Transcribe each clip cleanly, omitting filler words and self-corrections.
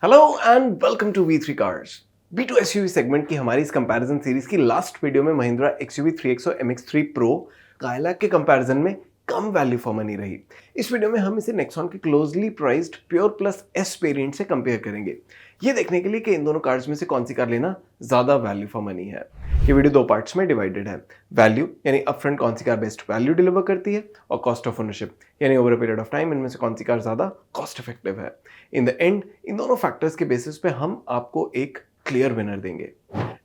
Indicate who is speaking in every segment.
Speaker 1: Hello and welcome to V3 cars. B2 SUV segment की हमारी इस कंपैरिजन सीरीज की लास्ट वीडियो में Mahindra XUV 3XO MX3 Pro Kylaq के कंपैरिजन में कम वैल्यू फॉर मनी रही। इस वीडियो में हम इसे नेक्सॉन के closely priced pure plus S variant से कंपेयर करेंगे, ये देखने के लिए कि इन दोनों कार्स में से कौन सी कार लेना ज्यादा वैल्यू फॉर मनी है। ये वीडियो दो पार्ट्स में डिवाइडेड है। वैल्यू यानी अपफ्रंट कौन सी कार बेस्ट वैल्यू डिलीवर करती है, और कॉस्ट ऑफ ओनरशिप यानी over a period of time इनमें से कौन सी कार ज्यादा कॉस्ट इफेक्टिव है। इन द एंड इन दोनों फैक्टर्स के बेसिस पे हम आपको एक क्लियर विनर देंगे।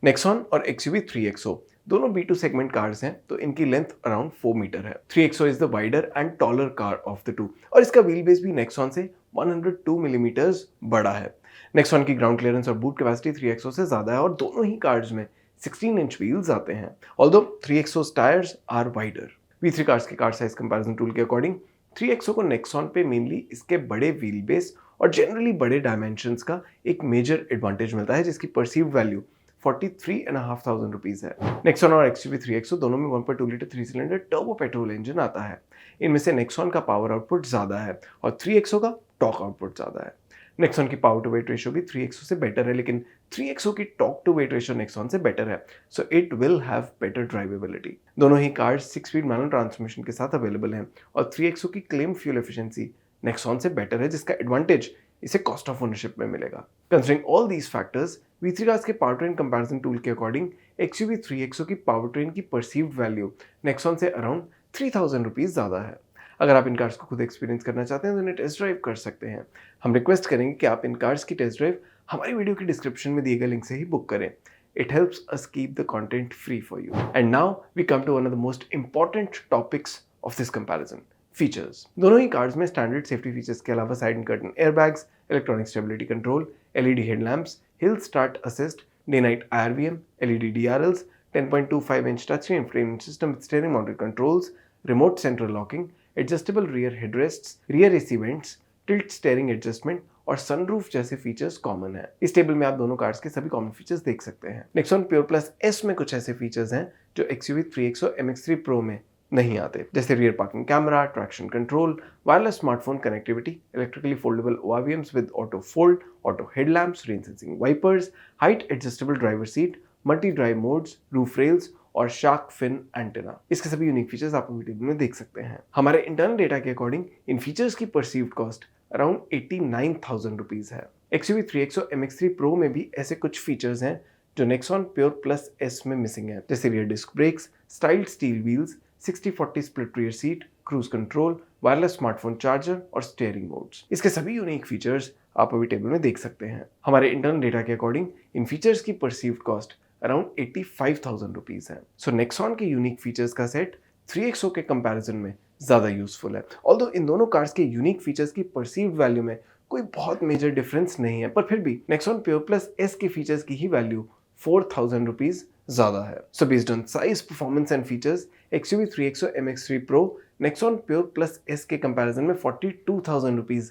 Speaker 1: नेक्सॉन और XUV 3XO दोनों B2 सेगमेंट कार्स हैं, तो इनकी लेंथ अराउंड 4 मीटर है। 3XO is the wider and taller car of the two, और इसका व्हील बेस भी नेक्सॉन से 102 मिलीमीटर्स बड़ा है। नेक्सॉन की ग्राउंड क्लियरेंस और बूट कैपेसिटी 3XO से ज्यादा है, और दोनों ही कार्स में 16 इंच व्हील्स आते हैं, although 3XO's tyres are wider. V3 cars के कार साइज कंपैरिजन टूल के अकॉर्डिंग 3XO को नेक्सॉन पे मेनली इसके बड़े व्हील बेस और जनरली बड़े डायमेंशंस का एक मेजर एडवांटेज मिलता है, जिसकी परसीव्ड वैल्यू 43,500 रुपीज है। नेक्सॉन और XUV 3XO दोनों में 1.2 litre 3 cylinder turbo petrol engine आता है। इनमें से नेक्सॉन का पावर आउटपुट ज्यादा है और 3XO का टॉर्क आउटपुट ज्यादा है। नेक्सॉन की पावर टू वेट रेशियो भी 3XO से बेटर है, लेकिन 3XO की torque to weight ratio Nexon से बेटर है, so it will have better drivability. दोनों ही कार्स 6 स्पीड मैनुअल ट्रांसमिशन के साथ अवेलेबल हैं, और 3XO की क्लेम फ्यूल एफिशिएंसी नेक्सॉन से बेटर है, जिसका एडवांटेज इसे कॉस्ट ऑफ ओनरशिप में मिलेगा। Considering all these factors, V3 cars के पावर ट्रेन कंपैरिजन टूल के अकॉर्डिंग XUV 3XO की पावर ट्रेन की परसीव्ड वैल्यू नेक्सॉन से अराउंड 3,000 रुपीज ज्यादा है। अगर आप इन कार्स को खुद एक्सपीरियंस करना चाहते हैं तो इन्हें टेस्ट ड्राइव कर सकते हैं। हम रिक्वेस्ट करेंगे कि आप इन कार्स की टेस्ट ड्राइव हमारी वीडियो की डिस्क्रिप्शन में दिए गए लिंक से ही बुक करें। It helps us keep the content free for you. And now we come to one of the most important topics of this comparison. Features. दोनों ही कार्स में स्टैंडर्ड सेफ्टी फीचर्स के अलावा side curtain airbags, electronic stability control, LED headlamps, hill start assist, day night IRVM, LED DRLs, 10.25 inch touch screen infotainment system with steering mounted controls, remote central locking, adjustable rear headrests, rear AC vents, tilt steering adjustment और sunroof जैसे features common है। इस table में आप दोनों cars के सभी common features देख सकते हैं। नेक्सॉन प्योर प्लस S में कुछ ऐसे फीचर्स हैं जो XUV 3XO MX3 Pro में नहीं आते, जैसे rear parking camera, traction control, wireless smartphone connectivity, electrically foldable ORVMs with auto fold, auto headlamps, rain sensing wipers, height adjustable driver seat, multi drive modes, roof rails और shark fin antenna. इसके सभी unique features आप video में देख सकते हैं। हमारे internal data के अकॉर्डिंग इन फीचर्स की परसीव्ड कॉस्ट अराउंड 89,000 रुपीज है। XUV 3XO MX3 Pro में भी ऐसे कुछ फीचर्स हैं जो नेक्सॉन प्योर प्लस S में मिसिंग है, जैसे rear disc brakes, styled steel wheels, 60-40 split rear seat, cruise control, wireless smartphone charger और स्टीयरिंग मोड्स। इसके सभी यूनिक फीचर्स आप अभी टेबल में देख सकते हैं। हमारे इंटरनल डेटा के अकॉर्डिंग इन फीचर्स की परसीव्ड कॉस्ट अराउंड 85,000 रुपीज है। सो नेक्सॉन के यूनिक फीचर्स का सेट 3XO के कंपैरिजन में ज्यादा यूजफुल है। ऑल्दो इन दोनों कार्स के यूनिक फीचर्स की परसीव्ड वैल्यू में कोई बहुत मेजर डिफरेंस नहीं है, पर फिर भी नेक्सॉन प्योर प्लस S के फीचर्स की ही वैल्यू 4,000 रुपीज ज्यादा है। So based on size, performance and features, XUV 3XO MX3 Pro Nexon pure plus S के कंपैरिजन में 42,000 रुपीज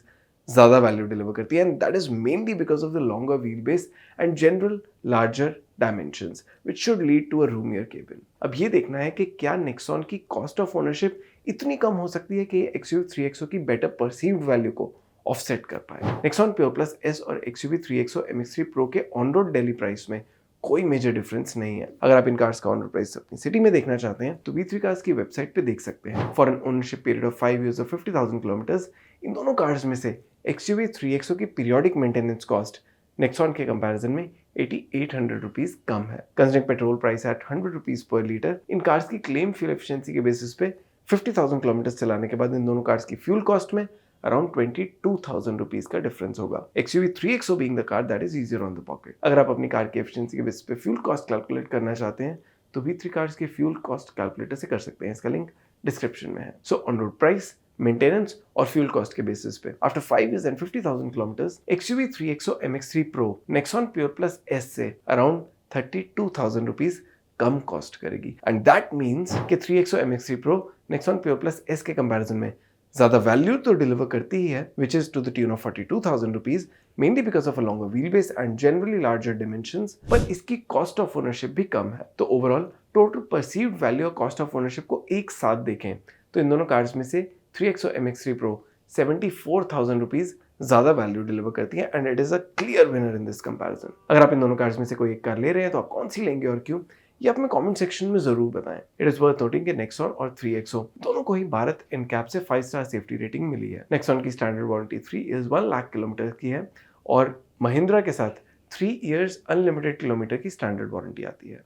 Speaker 1: ज्यादा वैल्यू डिलीवर करती है, and that is mainly because of the longer wheel base and general larger dimensions which should lead to a roomier cabin. अब ये देखना है कि क्या नेक्सॉन की कॉस्ट ऑफ ओनरशिप इतनी कम हो सकती है कि XUV 3XO की बेटर परसीव्ड वैल्यू को ऑफसेट कर पाए। नेक्सॉन प्योर प्लस S और XUV 3XO MX3 Pro के ऑन रोड डेली प्राइस में कोई मेजर डिफरेंस नहीं है। अगर आप इन कार्स का ऑन रोड प्राइस अपनी सिटी में देखना चाहते हैं तो V3 कार्स की वेबसाइट पे देख सकते हैं। For an ownership period of 5 years और 50,000 किलोमीटर्स, इन दोनों कार्स में से XUV 3XO की पीरियोडिक मेंटेनेंस कॉस्ट नेक्सॉन के कंपैरिजन में 8,800 रुपीज कम है। Considering petrol price at 100 rupees per litre, इन कार्स की क्लेम फ्यूल एफिशिएंसी के बेसिस पे 50,000 किलोमीटर्स चलाने के बाद इन दोनों कार्स की फ्यूल कॉस्ट में अराउंड 22,000 रुपीज का डिफरेंस होगा। XUV 3XO being the car that is easier on the pocket. अगर आप अपनी कार की एफिशिएंसी के बेसिस पे फ्यूल कॉस्ट कैलकुलेट करना चाहते हैं तो V3 कार्स के फ्यूल कॉस्ट कैलकुलेटर से कर सकते हैं, इसका लिंक डिस्क्रिप्शन में है। So on road price, maintenance और फ्यूल कॉस्ट के बेसिस पे after 5 years and 50,000 kilometres, XUV 3XO MX3 Pro Nexon pure plus S से अराउंड 32,000 रुपीज कम कॉस्ट करेगी, एंड दैट मीन्स कि 3XO MX3 Pro Nexon pure plus S के comparison में ज्यादा value तो डिलीवर करती ही है, which is to the tune of 42,000 rupees, mainly because of a longer wheelbase and generally larger dimensions, पर इसकी कॉस्ट ऑफ ओनरशिप भी कम है। तो ओवरऑल टोटल परसीव्ड वैल्यू और कॉस्ट ऑफ ओनरशिप को एक साथ देखें तो इन दोनों कार्स में से 3XO MX3 Pro 74,000 रुपीज ज़्यादा वैल्यू डिलीवर करती है and it is a clear winner in this comparison. अगर आप इन दोनों कार्स में से कोई एक कार ले रहे हैं तो आप कौन सी लेंगे और क्यों, ये आप हमें कमेंट सेक्शन में जरूर बताएं। इट इज वर्थ नोटिंग कि नेक्सॉन और 3XO दोनों को ही भारत इनकैप से 5 स्टार सेफ्टी रेटिंग मिली है। नेक्सॉन की standard warranty 3 is 1 lakh kilometre की है और महिंद्रा के साथ 3 इयर्स अनलिमिटेड किलोमीटर की स्टैंडर्ड वारंटी आती है।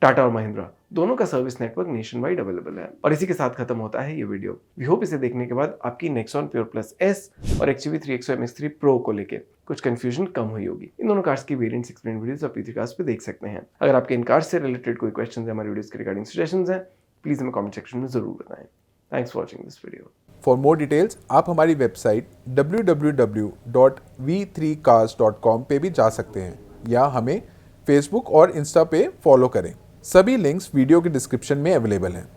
Speaker 1: टाटा और महिंद्रा दोनों का service network nation wide available है। और इसी के साथ खत्म होता है ये वीडियो। वी होप इसे देखने के बाद आपकी नेक्सॉन प्योर प्लस एस और XUV 3XO MX3 प्रो को लेके कुछ कंफ्यूजन कम हुई होगी। इन दोनों कार्स की वेरिएंट्स एक्सप्लेन वीडियोस आप P3 Cars पे देख सकते हैं। अगर आपके इन कार्स से रिलेटेड कोई क्वेश्चंस है हमारी वीडियोस के रिगार्डिंग सजेशंस हैं, प्लीज हमें कमेंट सेक्शन में जरूर बताएं। Thanks for watching this video.
Speaker 2: For more details आप हमारी वेबसाइट www.v3cars.com पे भी जा सकते हैं या हमें फेसबुक और इंस्टा पे फॉलो करें। सभी लिंक्स वीडियो के डिस्क्रिप्शन में अवेलेबल हैं।